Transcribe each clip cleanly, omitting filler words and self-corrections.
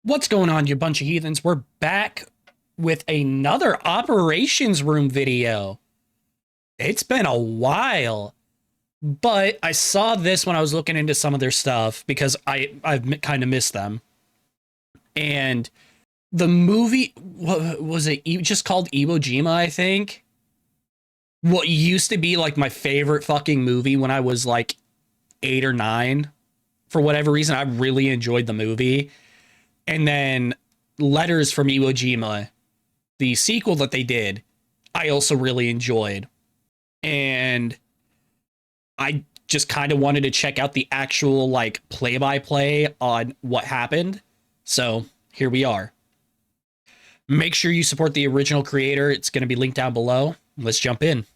What's going on, you bunch of heathens? We're back with another operations room video. It's been a while, but I saw this when I was looking into some of their stuff because I've kind of missed them. And the movie, what was it? Just called Iwo Jima, I think. What used to be like my favorite fucking movie when I was like 8 or 9. For whatever reason, I really enjoyed the movie. And then Letters from Iwo Jima, the sequel that they did, I also really enjoyed. And I just kind of wanted to check out the actual like play-by-play on what happened. So here we are. Make sure you support the original creator. It's going to be linked down below. Let's jump in.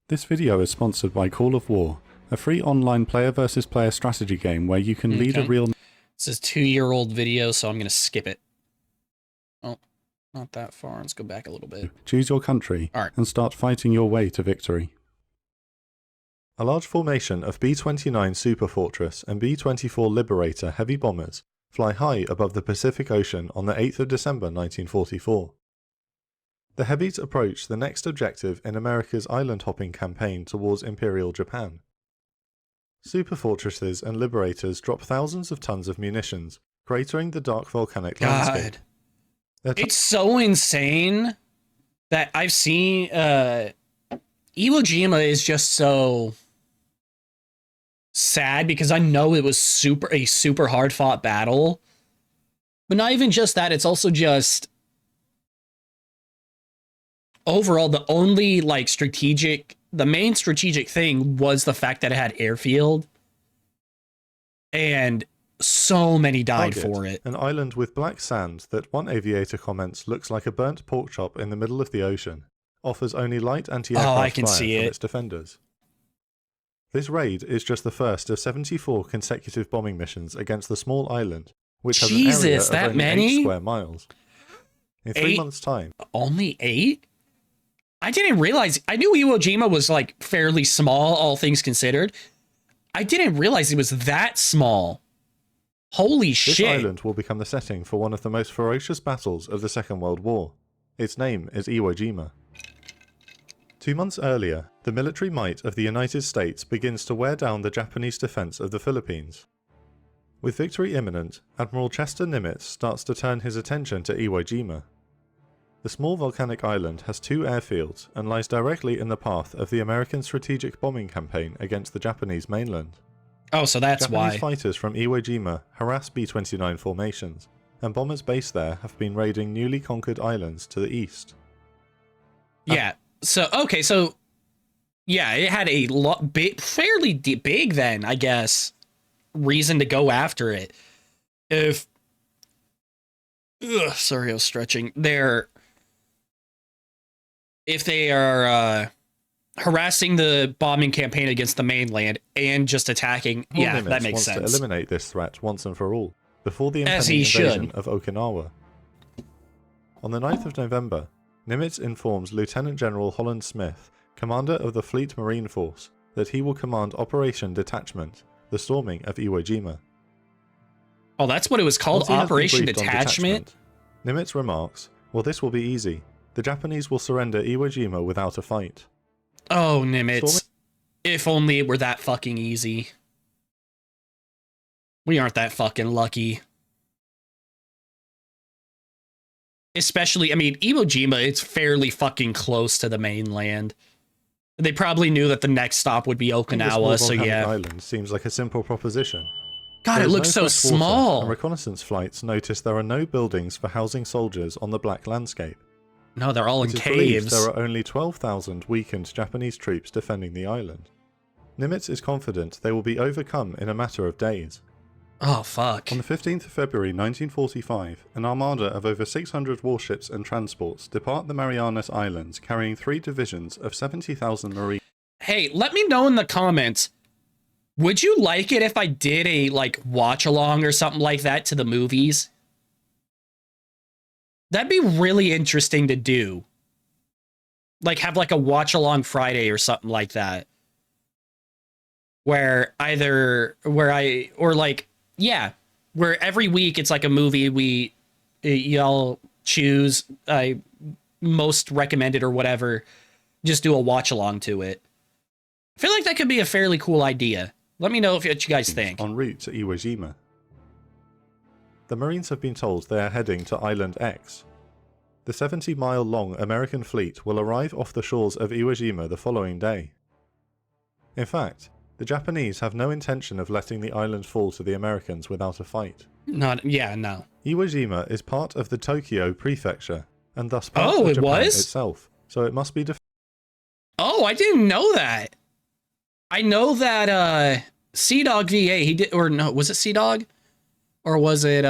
This video is sponsored by Call of War, a free online player versus player strategy game where you can lead a real... This is a 2-year-old video, so I'm going to skip it. Oh, not that far. Let's go back a little bit. Choose your country and start fighting your way to victory. A large formation of B-29 Super Fortress and B-24 Liberator heavy bombers fly high above the Pacific Ocean on the 8th of December 1944. The heavies approach the next objective in America's island-hopping campaign towards Imperial Japan. Super Fortresses and Liberators drop thousands of tons of munitions, cratering the dark volcanic landscape. It's so insane that I've seen... Iwo Jima is just so sad because I know it was a super hard-fought battle. But not even just that, it's also just... Overall, the only like the main strategic thing was the fact that it had airfield, and so many died for it. An island with black sand that one aviator comments looks like a burnt pork chop in the middle of the ocean, offers only light anti-aircraft fire from its defenders. This raid is just the first of 74 consecutive bombing missions against the small island, which has an area of only 8 square miles. In 3 months' time. Only 8? I didn't realize. I knew Iwo Jima was like fairly small, all things considered. I didn't realize it was that small. Holy shit. This island will become the setting for one of the most ferocious battles of the Second World War. Its name is Iwo Jima. 2 months earlier, the military might of the United States begins to wear down the Japanese defense of the Philippines. With victory imminent, Admiral Chester Nimitz starts to turn his attention to Iwo Jima. The small volcanic island has 2 airfields and lies directly in the path of the American strategic bombing campaign against the Japanese mainland. Oh, so that's why. Japanese fighters from Iwo Jima harass B-29 formations, and bombers based there have been raiding newly conquered islands to the east. Yeah, yeah, it had a fairly big then, I guess, reason to go after it. Sorry, I was stretching. If they are harassing the bombing campaign against the mainland and just attacking, that makes sense. Wants to eliminate this threat once and for all, before the impending invasion of Okinawa. On the 9th of November, Nimitz informs Lieutenant General Holland Smith, commander of the Fleet Marine Force, that he will command Operation Detachment, the storming of Iwo Jima. Oh, that's what it was called, Operation Detachment? Nimitz remarks, well, this will be easy. The Japanese will surrender Iwo Jima without a fight. Oh, Nimitz. If only it were that fucking easy. We aren't that fucking lucky. Especially, I mean, Iwo Jima, it's fairly fucking close to the mainland. They probably knew that the next stop would be Okinawa, so yeah. Island seems like a simple proposition. God, it looks so small. And reconnaissance flights notice there are no buildings for housing soldiers on the black landscape. No, they're all in caves. There are only 12,000 weakened Japanese troops defending the island. Nimitz is confident they will be overcome in a matter of days. Oh, fuck. On the 15th of February 1945, an armada of over 600 warships and transports depart the Marianas Islands carrying 3 divisions of 70,000 Marines. Hey, let me know in the comments, would you like it if I did a, like, watch-along or something like that to the movies? That'd be really interesting to do. Like have like a watch along Friday or something like that. Where where every week it's like a movie y'all choose most recommended or whatever, just do a watch along to it. I feel like that could be a fairly cool idea. Let me know what you guys think. En route to Iwo Jima. The Marines have been told they are heading to Island X. The 70-mile-long American fleet will arrive off the shores of Iwo Jima the following day. In fact, the Japanese have no intention of letting the island fall to the Americans without a fight. No. Iwo Jima is part of the Tokyo prefecture, and thus part of Japan itself, so it must be Oh, I didn't know that. I know that Sea Dog VA, he did, or no, was it Sea Dog? Or was it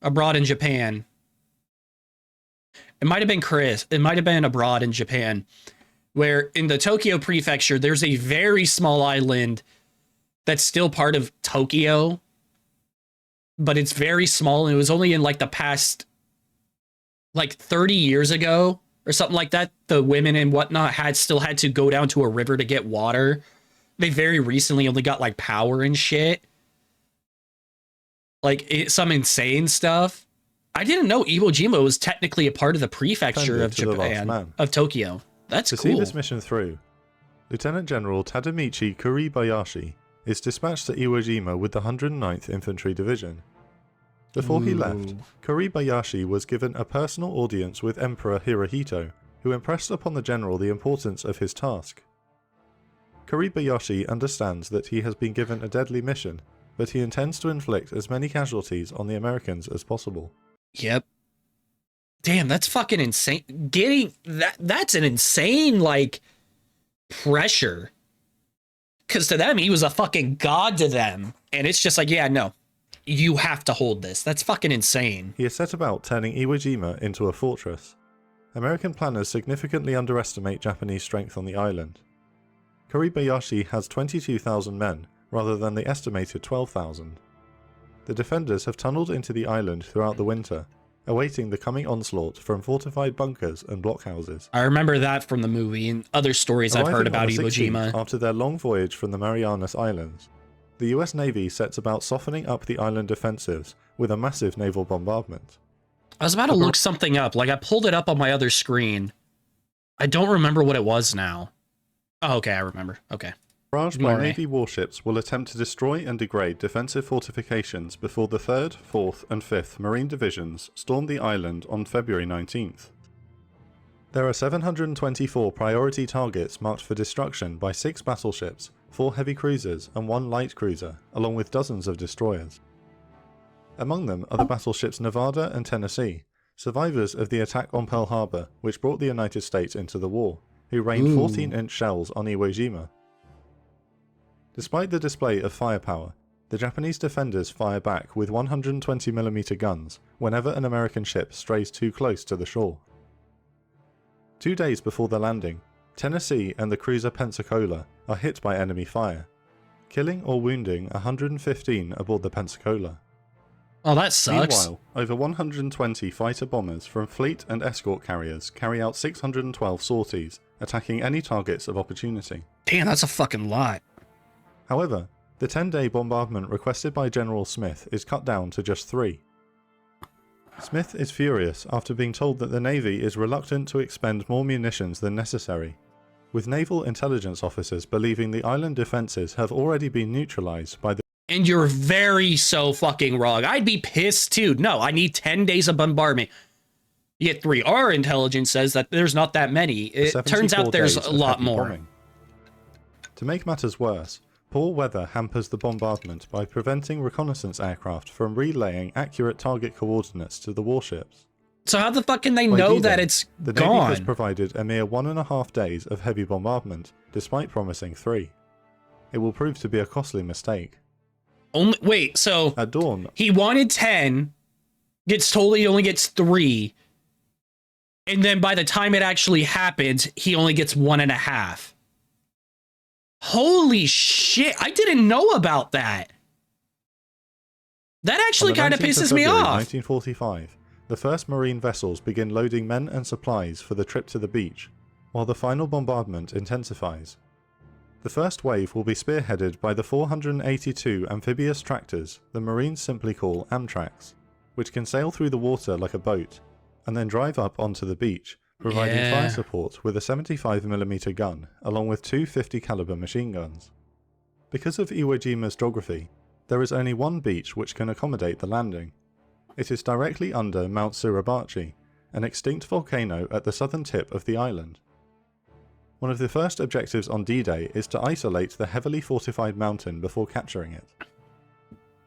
Abroad in Japan? It might have been Chris. It might have been Abroad in Japan, where in the Tokyo prefecture, there's a very small island that's still part of Tokyo, but it's very small, and it was only in like the past, like 30 years ago or something like that, the women and whatnot still had to go down to a river to get water. They very recently only got like power and shit. Like some insane stuff. I didn't know Iwo Jima was technically a part of the prefecture of Japan, of Tokyo. That's cool. To see this mission through, Lieutenant General Tadamichi Kuribayashi is dispatched to Iwo Jima with the 109th Infantry Division. Before he left, Kuribayashi was given a personal audience with Emperor Hirohito, who impressed upon the general the importance of his task. Kuribayashi understands that he has been given a deadly mission, but he intends to inflict as many casualties on the Americans as possible. Yep. Damn, that's fucking insane. Getting that's an insane, like, pressure. Because to them, he was a fucking god to them. And it's just like, yeah, no, you have to hold this. That's fucking insane. He has set about turning Iwo Jima into a fortress. American planners significantly underestimate Japanese strength on the island. Kuribayashi has 22,000 men, rather than the estimated 12,000. The defenders have tunneled into the island throughout the winter, awaiting the coming onslaught from fortified bunkers and blockhouses. I remember that from the movie and other stories I've heard about Iwo Jima. After their long voyage from the Marianas Islands, the US Navy sets about softening up the island defensives with a massive naval bombardment. I was about to look something up, like I pulled it up on my other screen. I don't remember what it was now. Oh, okay, I remember. Okay. Barraged by Navy warships will attempt to destroy and degrade defensive fortifications before the 3rd, 4th and 5th Marine Divisions storm the island on February 19th. There are 724 priority targets marked for destruction by 6 battleships, 4 heavy cruisers and 1 light cruiser, along with dozens of destroyers. Among them are the battleships Nevada and Tennessee, survivors of the attack on Pearl Harbor which brought the United States into the war, who rained 14-inch shells on Iwo Jima. Despite the display of firepower, the Japanese defenders fire back with 120mm guns whenever an American ship strays too close to the shore. 2 days before the landing, Tennessee and the cruiser Pensacola are hit by enemy fire, killing or wounding 115 aboard the Pensacola. Oh, that sucks. Meanwhile, over 120 fighter bombers from fleet and escort carriers carry out 612 sorties, attacking any targets of opportunity. Damn, that's a fucking lot. However, the 10-day bombardment requested by General Smith is cut down to just 3. Smith is furious after being told that the Navy is reluctant to expend more munitions than necessary, with naval intelligence officers believing the island defences have already been neutralised by the... And you're very so fucking wrong. I'd be pissed too. No, I need 10 days of bombardment. Yet 3. Our intelligence says that there's not that many. It turns out there's a lot more. Bombing. To make matters worse, poor weather hampers the bombardment by preventing reconnaissance aircraft from relaying accurate target coordinates to the warships. So how the fuck can they know that it's the gone? Navy has provided a mere 1.5 days of heavy bombardment, despite promising 3. It will prove to be a costly mistake. Wait, so at dawn, he wanted 10, gets told he only gets 3, and then by the time it actually happens, he only gets 1.5. Holy shit, I didn't know about that. That actually kind of pisses me off. 1945, the first Marine vessels begin loading men and supplies for the trip to the beach, while the final bombardment intensifies. The first wave will be spearheaded by the 482 amphibious tractors the Marines simply call Amtraks, which can sail through the water like a boat, and then drive up onto the beach, providing fire support with a 75mm gun, along with two 50 caliber machine guns. Because of Iwo Jima's geography, there is only one beach which can accommodate the landing. It is directly under Mount Suribachi, an extinct volcano at the southern tip of the island. One of the first objectives on D-Day is to isolate the heavily fortified mountain before capturing it.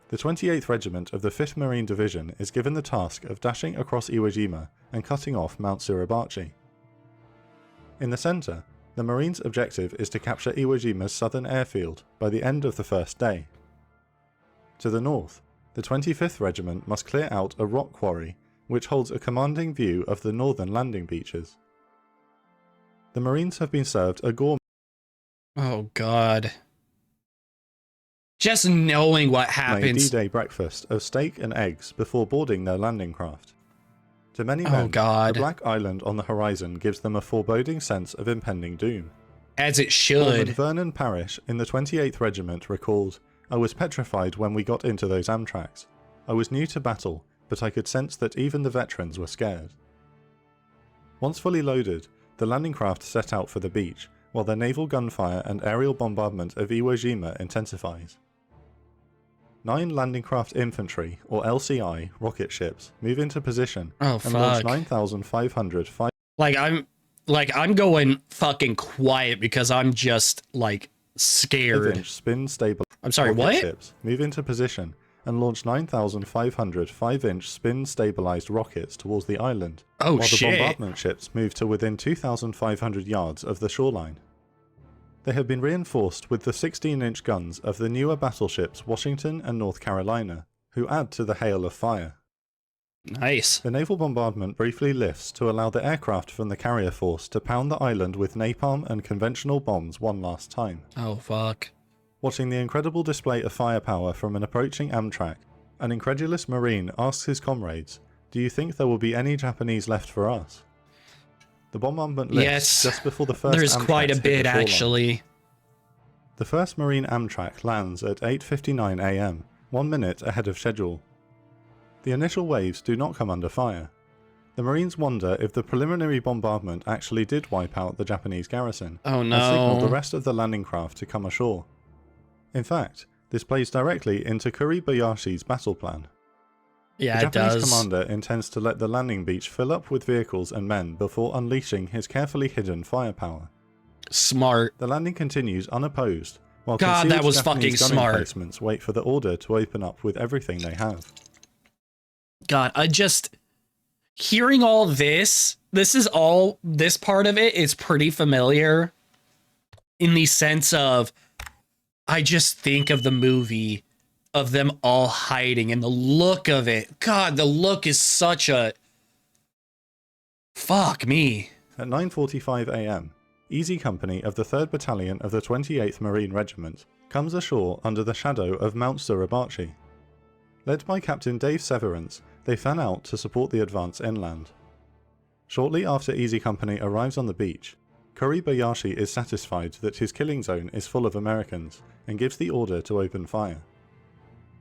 The 28th Regiment of the 5th Marine Division is given the task of dashing across Iwo Jima and cutting off Mount Suribachi. In the centre, the Marines' objective is to capture Iwo Jima's southern airfield by the end of the first day. To the north, the 25th Regiment must clear out a rock quarry which holds a commanding view of the northern landing beaches. The Marines have been served a gourmet. Oh god. Just knowing what happens. D-Day breakfast of steak and eggs before boarding their landing craft. To many men, the Black Island on the horizon gives them a foreboding sense of impending doom. As it should. Foreman Vernon Parrish in the 28th Regiment recalled, "I was petrified when we got into those Amtraks. I was new to battle, but I could sense that even the veterans were scared." Once fully loaded, the landing craft set out for the beach, while their naval gunfire and aerial bombardment of Iwo Jima intensifies. 9 landing craft infantry, or LCI, rocket ships move into position and launch 9,500 I'm going fucking quiet because I'm just like scared. 5-inch spin stable. I'm sorry, rocket what? Ships move into position and launch 9,500 5-inch spin stabilized rockets towards the island. Oh while shit. The bombardment ships move to within 2,500 yards of the shoreline. They have been reinforced with the 16-inch guns of the newer battleships Washington and North Carolina, who add to the hail of fire. Nice. The naval bombardment briefly lifts to allow the aircraft from the carrier force to pound the island with napalm and conventional bombs one last time. Oh fuck. Watching the incredible display of firepower from an approaching Amtrak, an incredulous Marine asks his comrades, "Do you think there will be any Japanese left for us?" The bombardment lifts just before the first there's Amtraks quite a hit the bit shoreline. actually. The first Marine Amtrak lands at 8:59 AM, 1 minute ahead of schedule. The initial waves do not come under fire. The Marines wonder if the preliminary bombardment actually did wipe out the Japanese garrison, Oh no. and signal the rest of the landing craft to come ashore. In fact, this plays directly into Kuribayashi's battle plan. Yeah, the it Japanese does. commander intends to let the landing beach fill up with vehicles and men before unleashing his carefully hidden firepower. Smart. The landing continues unopposed, while God, that was Japanese fucking gunning smart. emplacements wait for the order to open up with everything they have. God, I just hearing all this part of it is pretty familiar in the sense of I just think of the movie of them all hiding and the look of it. God, the look is such a fuck me. At 9:45 AM, Easy Company of the 3rd Battalion of the 28th Marine Regiment comes ashore under the shadow of Mount Suribachi. Led by Captain Dave Severance, they fan out to support the advance inland. Shortly after Easy Company arrives on the beach, Kuribayashi is satisfied that his killing zone is full of Americans and gives the order to open fire.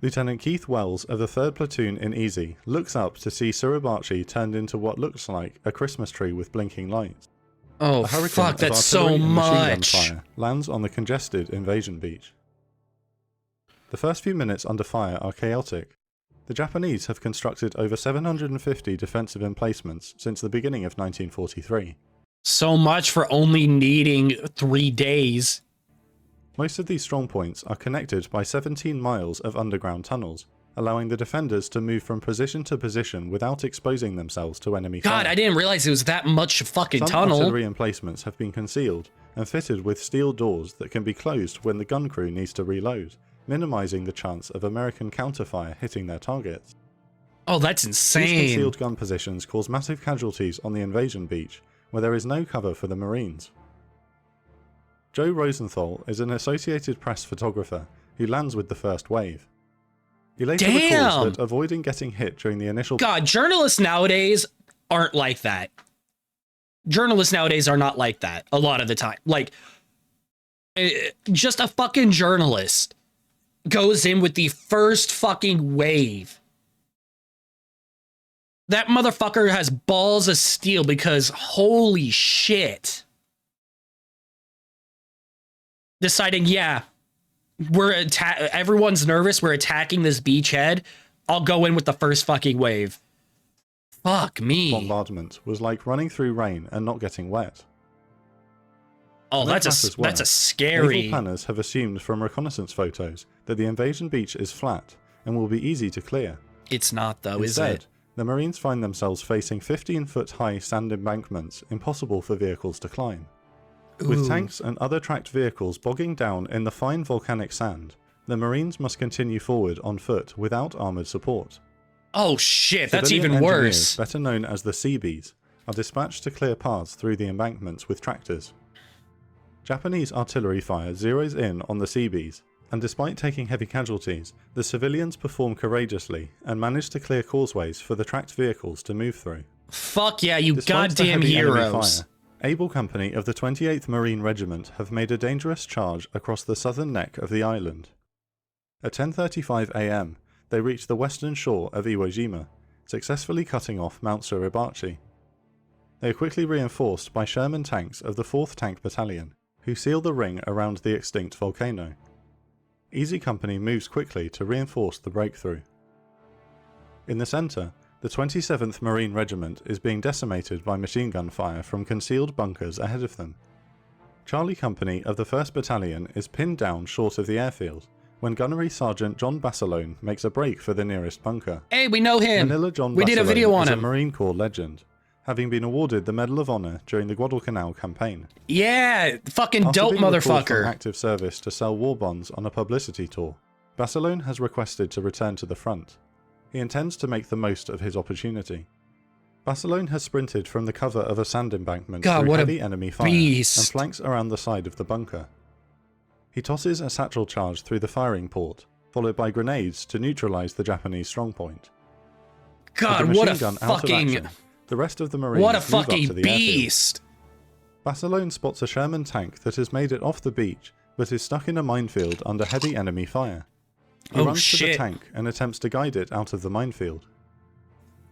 Lieutenant Keith Wells of the 3rd Platoon in Easy looks up to see Suribachi turned into what looks like a Christmas tree with blinking lights. Oh A hurricane fuck, of that's so artillery and machine gun much. fire lands on the congested invasion beach. The first few minutes under fire are chaotic. The Japanese have constructed over 750 defensive emplacements since the beginning of 1943. So much for only needing 3 days. Most of these strongpoints are connected by 17 miles of underground tunnels, allowing the defenders to move from position to position without exposing themselves to enemy fire. God, I didn't realize it was that much fucking Some tunnel. artillery emplacements have been concealed and fitted with steel doors that can be closed when the gun crew needs to reload, minimizing the chance of American counterfire hitting their targets. Oh, that's These insane. concealed gun positions cause massive casualties on the invasion beach, where there is no cover for the Marines. Joe Rosenthal is an Associated Press photographer who lands with the first wave. He later recalls that avoiding getting hit during the initial... God, journalists nowadays aren't like that. Journalists nowadays are not like that a lot of the time. Like, just a fucking journalist goes in with the first fucking wave. That motherfucker has balls of steel because holy shit. Deciding, yeah, everyone's nervous, we're attacking this beachhead. I'll go in with the first fucking wave. Fuck me. Bombardment was like running through rain and not getting wet. Oh, that's a scary... Naval planners have assumed from reconnaissance photos that the invasion beach is flat and will be easy to clear. It's not though, Instead, is it? The Marines find themselves facing 15-foot high sand embankments impossible for vehicles to climb. With tanks and other tracked vehicles bogging down in the fine volcanic sand, the Marines must continue forward on foot without armoured support. Oh shit, that's Civilian even engineers, worse. better known as the Seabees, are dispatched to clear paths through the embankments with tractors. Japanese artillery fire zeroes in on the Seabees, and despite taking heavy casualties, the civilians perform courageously and manage to clear causeways for the tracked vehicles to move through. Fuck yeah, you Despite goddamn the heavy enemy heroes. fire, Able Company of the 28th Marine Regiment have made a dangerous charge across the southern neck of the island. At 10:35 am, they reached the western shore of Iwo Jima, successfully cutting off Mount Suribachi. They are quickly reinforced by Sherman tanks of the 4th Tank Battalion, who seal the ring around the extinct volcano. Easy Company moves quickly to reinforce the breakthrough. In the centre, the 27th Marine Regiment is being decimated by machine gun fire from concealed bunkers ahead of them. Charlie Company of the 1st Battalion is pinned down short of the airfield, when Gunnery Sergeant John Bassalone makes a break for the nearest bunker. Hey, we know him. Manila John We did a video on is him. a Marine Corps legend, having been awarded the Medal of Honor during the Guadalcanal campaign. Yeah, fucking After dope being recalled from motherfucker. active service to sell war bonds on a publicity tour, Bassalone has requested to return to the front. He intends to make the most of his opportunity. Bassalone has sprinted from the cover of a sand embankment God, through what a heavy enemy fire beast. and flanks around the side of the bunker. He tosses a satchel charge through the firing port, followed by grenades to neutralize the Japanese strongpoint. God, With the what a machine gun out of fucking... action, the rest of the Marines What a move up fucking to the airfield. beast. Bassalone spots a Sherman tank that has made it off the beach but is stuck in a minefield under heavy enemy fire. He Oh, runs to the shit. tank and attempts to guide it out of the minefield.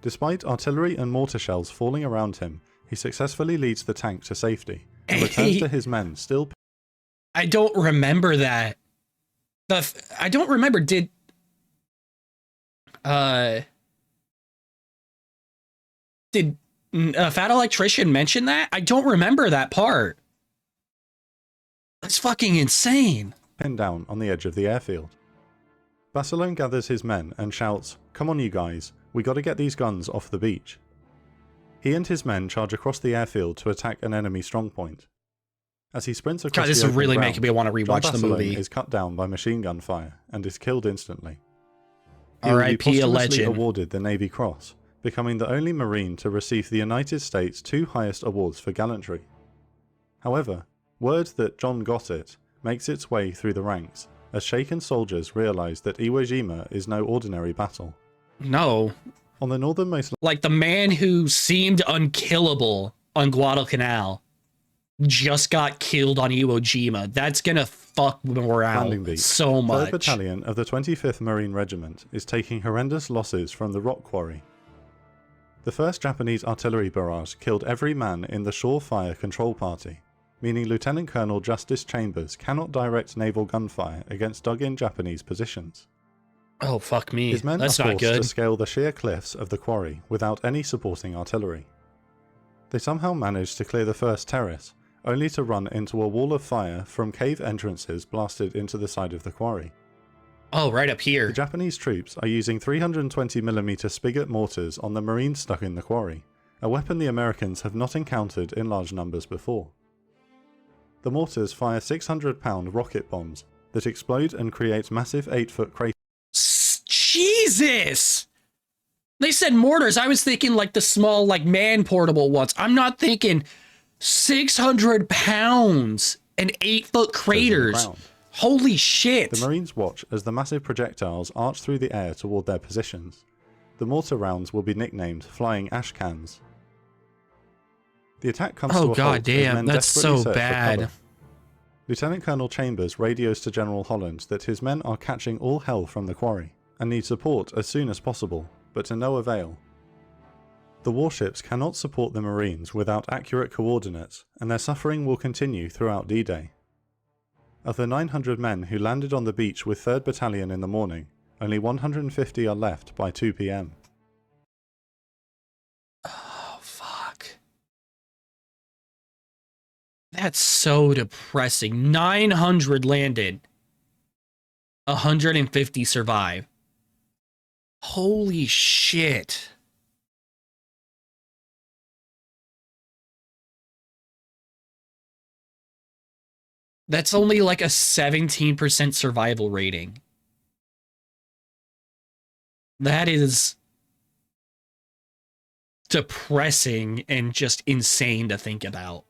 Despite artillery and mortar shells falling around him, he successfully leads the tank to safety and returns to his men still... I don't remember that. I don't remember, did Fat Electrician mention that? I don't remember that part. That's fucking insane. pinned down on the edge of the airfield. Bassalone gathers his men and shouts, "Come on you guys, we gotta get these guns off the beach." He and his men charge across the airfield to attack an enemy strongpoint. As he sprints across God, this the is open really ground, making me want to John rewatch the Bassalone movie. is cut down by machine gun fire and is killed instantly. He will be R.I.P. a posthumously legend. awarded the Navy Cross, becoming the only Marine to receive the United States' 2 highest awards for gallantry. However, word that John got it makes its way through the ranks, as shaken soldiers realise that Iwo Jima is no ordinary battle. No. On the northernmost Like, the man who seemed unkillable on Guadalcanal just got killed on Iwo Jima. That's gonna fuck morale landing beach, so 3rd much. Battalion of the 25th Marine Regiment is taking horrendous losses from the rock quarry. The first Japanese artillery barrage killed every man in the shore fire control party, meaning Lieutenant Colonel Justice Chambers cannot direct naval gunfire against dug-in Japanese positions. Oh, fuck me. His men That's are not forced good. to scale the sheer cliffs of the quarry without any supporting artillery. They somehow manage to clear the first terrace, only to run into a wall of fire from cave entrances blasted into the side of the quarry. Oh, right up here. The Japanese troops are using 320mm spigot mortars on the Marines stuck in the quarry, a weapon the Americans have not encountered in large numbers before. The mortars fire 600-pound rocket bombs that explode and create massive 8-foot craters. Jesus! They said mortars. I was thinking like the small, like man-portable ones. I'm not thinking 600 pounds and 8-foot craters. ground. Holy shit. The Marines watch as the massive projectiles arch through the air toward their positions. The mortar rounds will be nicknamed Flying Ash Cans. The attack comes to a Oh halt god as damn, men that's desperately so search for bad. cover. Lieutenant Colonel Chambers radios to General Holland that his men are catching all hell from the quarry and need support as soon as possible, but to no avail. The warships cannot support the Marines without accurate coordinates, and their suffering will continue throughout D-Day. Of the 900 men who landed on the beach with 3rd Battalion in the morning, only 150 are left by 2 p.m. Oh, fuck. That's so depressing. 900 landed. 150 survive. Holy shit. That's only like a 17% survival rating. That is depressing and just insane to think about.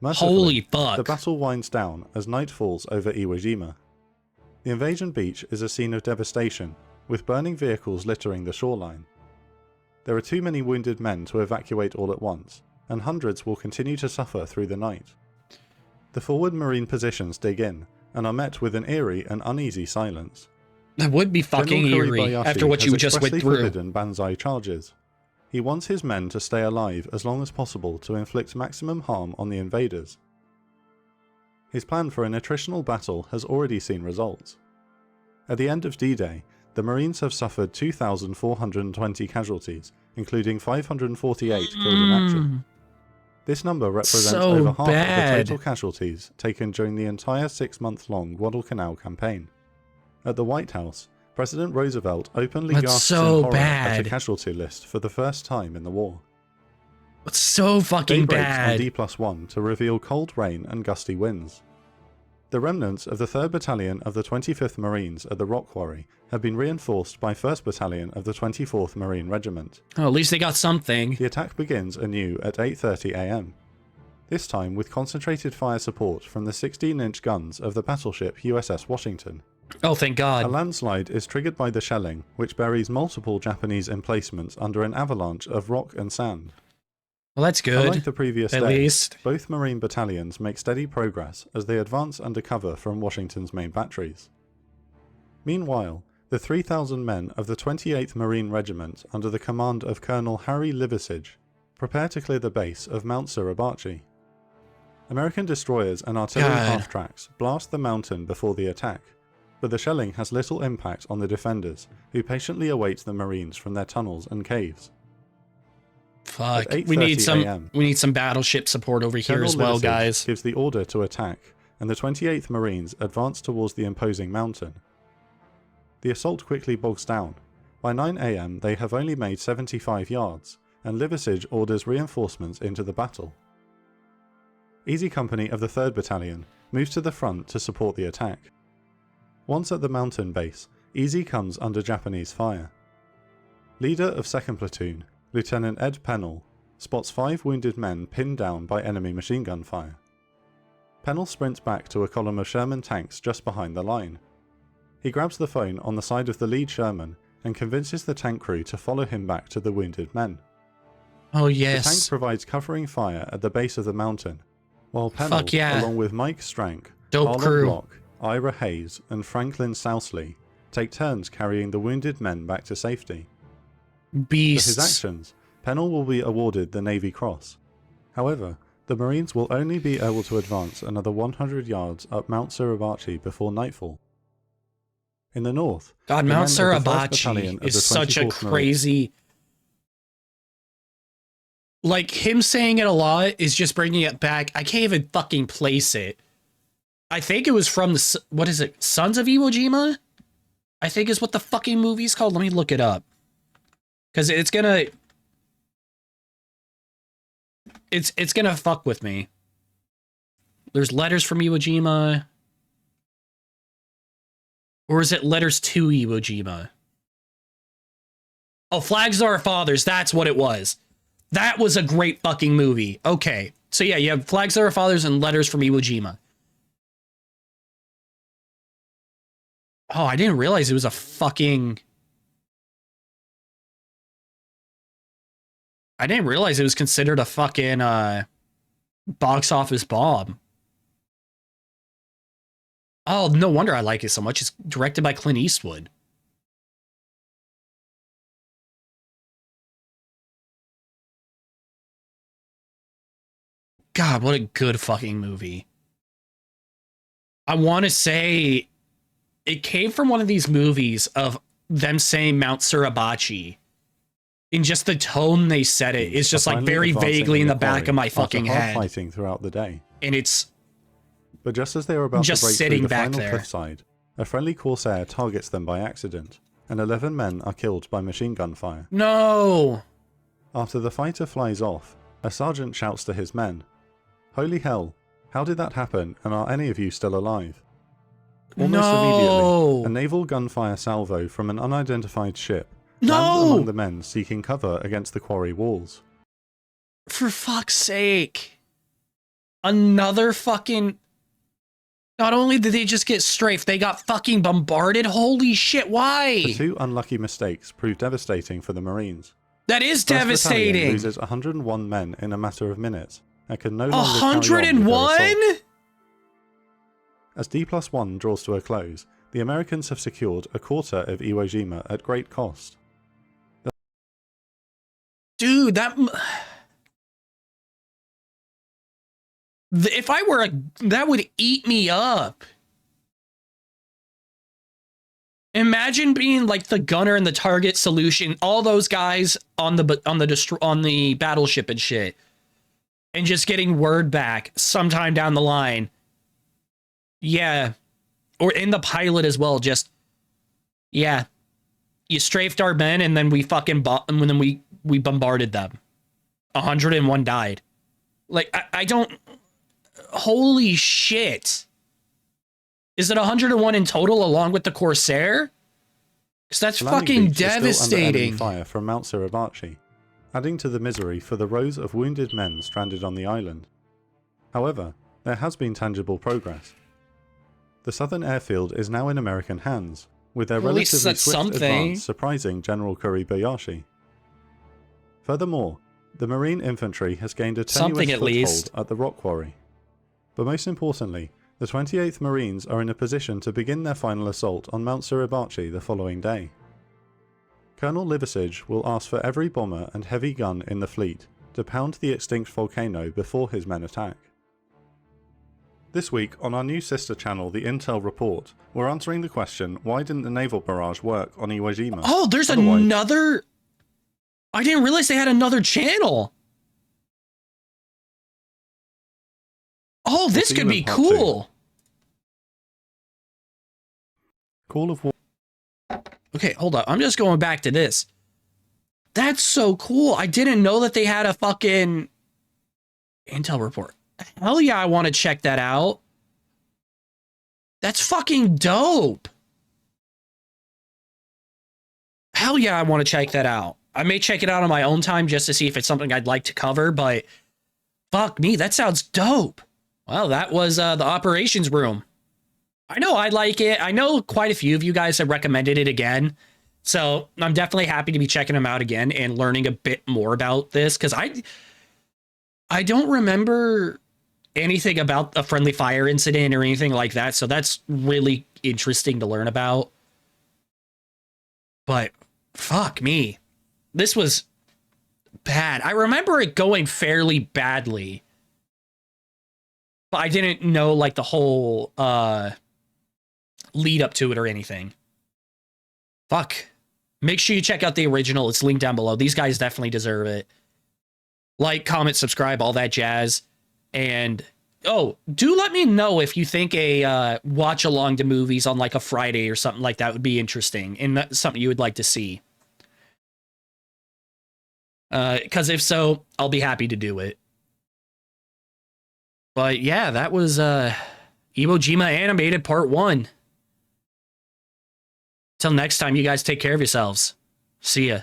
Mercifully, Holy fuck. the battle winds down as night falls over Iwo Jima. The invasion beach is a scene of devastation, with burning vehicles littering the shoreline. There are too many wounded men to evacuate all at once, and hundreds will continue to suffer through the night. The forward Marine positions dig in, and are met with an eerie and uneasy silence. That would be fucking General eerie Kuribayashi after what has you just went expressly through. forbidden Banzai charges. He wants his men to stay alive as long as possible to inflict maximum harm on the invaders. His plan for an attritional battle has already seen results. At the end of D-Day, the Marines have suffered 2,420 casualties, including 548 killed in action. This number represents So over half bad. of the total casualties taken during the entire 6-month-long Guadalcanal campaign. At the White House, President Roosevelt openly That's gasps so in horror bad. at a casualty list for the first time in the war. It's so fucking Day breaks on bad. D+1 to reveal cold rain and gusty winds. The remnants of the 3rd Battalion of the 25th Marines at the rock quarry have been reinforced by 1st Battalion of the 24th Marine Regiment. Oh, at least they got something. The attack begins anew at 8:30 am. This time with concentrated fire support from the 16-inch guns of the battleship USS Washington. Oh, thank A God. landslide is triggered by the shelling, which buries multiple Japanese emplacements under an avalanche of rock and sand. Well, that's good. Unlike the previous At day, least. both Marine battalions make steady progress as they advance under cover from Washington's main batteries. Meanwhile, the 3,000 men of the 28th Marine Regiment under the command of Colonel Harry Liversidge prepare to clear the base of Mount Suribachi. American destroyers and artillery God. half-tracks blast the mountain before the attack, but the shelling has little impact on the defenders, who patiently await the Marines from their tunnels and caves. Fuck. At We need 8:30 AM, some battleship support over here Colonel as well, Liversidge guys. gives the order to attack, and the 28th Marines advance towards the imposing mountain. The assault quickly bogs down. By 9 am they have only made 75 yards, and Liversidge orders reinforcements into the battle. Easy Company of the 3rd Battalion moves to the front to support the attack. Once at the mountain base, Easy comes under Japanese fire. Leader of 2nd Platoon, Lieutenant Ed Pennell, spots 5 wounded men pinned down by enemy machine gun fire. Pennell sprints back to a column of Sherman tanks just behind the line. He grabs the phone on the side of the lead Sherman and convinces the tank crew to follow him back to the wounded men. Oh, The yes. tank provides covering fire at the base of the mountain, while Pennell, Fuck yeah. along with Mike Strank, Dope Harlan crew. Block, Ira Hayes, and Franklin Sousley, take turns carrying the wounded men back to safety. For Beasts. his actions, Pennell will be awarded the Navy Cross. However, the Marines will only be able to advance another 100 yards up Mount Suribachi before nightfall. In the north, God, the Mount men of the 1st Battalion Suribachi of is the such a 24th Marines- crazy... Like, him saying it a lot is just bringing it back. I can't even fucking place it. I think it was from the... What is it? Sons of Iwo Jima? I think is what the fucking movie's called. Let me look it up. Because it's gonna... It's gonna fuck with me. There's letters from Iwo Jima. Or is it letters to Iwo Jima? Oh, Flags of Our Fathers. That's what it was. That was a great fucking movie. Okay. So yeah, you have Flags of Our Fathers and Letters from Iwo Jima. Oh, I didn't realize it was a fucking... I didn't realize it was considered a fucking box office bomb. Oh, no wonder I like it so much. It's directed by Clint Eastwood. God, what a good fucking movie. I want to say it came from one of these movies of them saying Mount Suribachi. In just the tone they said it, it's just like very vaguely in the back of my fucking head. Fighting throughout the day. And it's but just as they are about to break through the final there. cliffside, a friendly corsair targets them by accident, and 11 men are killed by machine gun fire. No! After the fighter flies off, a sergeant shouts to his men, "Holy hell, how did that happen, and are any of you still alive?" Almost immediately, a naval gunfire salvo from an unidentified ship lands among the men seeking cover against the quarry walls. For fuck's sake. Another fucking... Not only did they just get strafed, they got fucking bombarded. Holy shit, why? The two unlucky mistakes proved devastating for the Marines. That is devastating. Battalion loses 101 men in a matter of minutes and can no longer 101? As D+1 draws to a close, the Americans have secured a quarter of Iwo Jima at great cost. Dude, that... If I were that would eat me up. Imagine being like the gunner and the target solution, all those guys on the battleship and shit, and just getting word back sometime down the line. Yeah, or in the pilot as well. Just yeah, you strafed our men, and then we fucking we bombarded them. 101 died. Like I don't. Holy shit. Is it 101 in total along with the Corsair? Because that's fucking devastating. Fire from Mount Suribachi, adding to the misery for the rows of wounded men stranded on the island. However, there has been tangible progress. The southern airfield is now in American hands, with their relatively swift advance surprising General Kuribayashi. Furthermore, the Marine infantry has gained a tenuous foothold at the rock quarry. But most importantly, the 28th Marines are in a position to begin their final assault on Mount Suribachi the following day. Colonel Liversidge will ask for every bomber and heavy gun in the fleet to pound the extinct volcano before his men attack. This week, on our new sister channel, the Intel Report, we're answering the question, why didn't the naval barrage work on Iwo Jima? Oh, there's another... I didn't realize they had another channel. Oh, this could be cool. Call of War. Okay, hold on. I'm just going back to this. That's so cool. I didn't know that they had a fucking Intel report. Hell yeah, I want to check that out. That's fucking dope. Hell yeah, I want to check that out. I may check it out on my own time just to see if it's something I'd like to cover, but fuck me, that sounds dope. Well, that was the operations room. I know I like it. I know quite a few of you guys have recommended it again. So I'm definitely happy to be checking them out again and learning a bit more about this. Because I don't remember anything about a friendly fire incident or anything like that. So that's really interesting to learn about. But fuck me. This was bad. I remember it going fairly badly. But I didn't know like the whole lead up to it or anything. Fuck. Make sure you check out the original. It's linked down below. These guys definitely deserve it. Like, comment, subscribe, all that jazz. And, oh, do let me know if you think a watch along to movies on like a Friday or something like that would be interesting and that's something you would like to see. Because if so, I'll be happy to do it. But yeah, that was Iwo Jima Animated Part 1. Till next time, you guys take care of yourselves. See ya.